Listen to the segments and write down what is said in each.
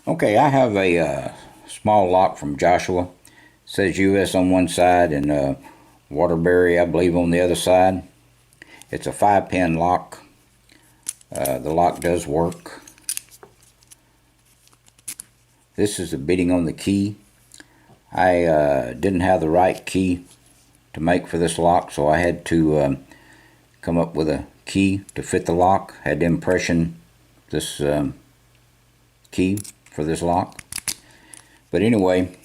Okay, I have a small lock from Joshua. It says US on one side and Waterbury, I believe, on the other side. It's a 5-pin lock. The lock does work. This is the bitting on the key. I didn't have the right key to make for this lock, so I had to come up with a key to fit the lock. Had to impression this key for this lock. But anyway,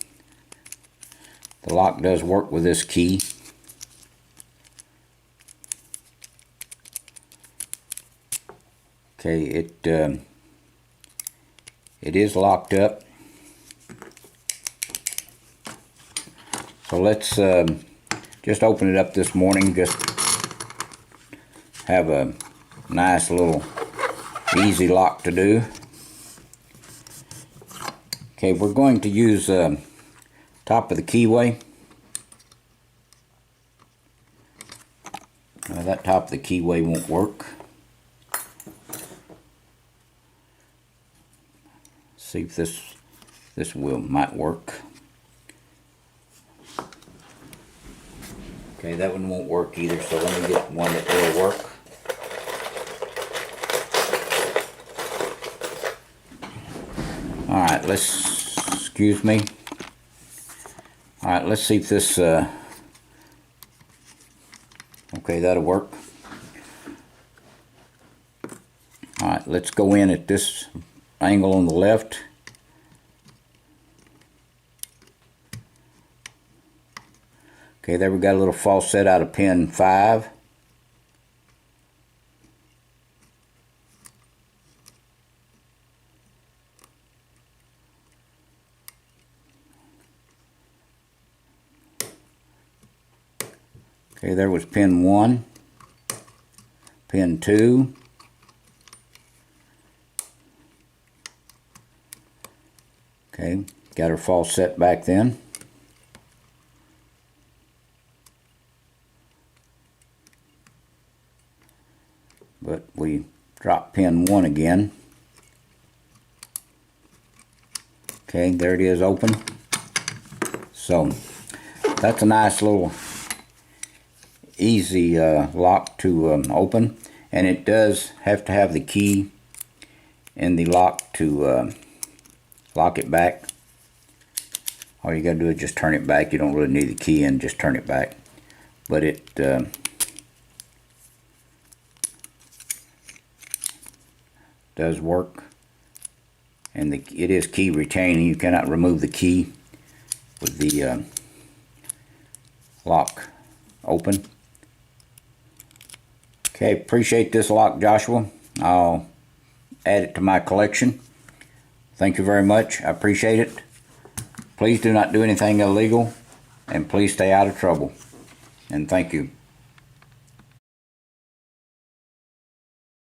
the lock does work with this key. Okay, it is locked up. So let's just open it up this morning. Just have a nice little easy lock to do. Okay, we're going to use top of the keyway. That top of the keyway won't work. See if this might work. Okay, that one won't work either, so let me get one that will work. Alright, excuse me. Alright, let's see if this, okay, that'll work. Alright, let's go in at this angle on the left. Okay, there we got a little false set out of pin 5. Okay, there was pin 1, pin 2, okay, got her false set back then. But we drop pin 1 again. Okay, there it is, open. So that's a nice little easy lock to open, and it does have to have the key in the lock to lock it back. All you gotta do is just turn it back. You don't really need the key in, just turn it back. But it does work, and it is key retaining. You cannot remove the key with the lock open. Okay, appreciate this lock, Joshua. I'll add it to my collection. Thank you very much. I appreciate it. Please do not do anything illegal, and please stay out of trouble. And thank you.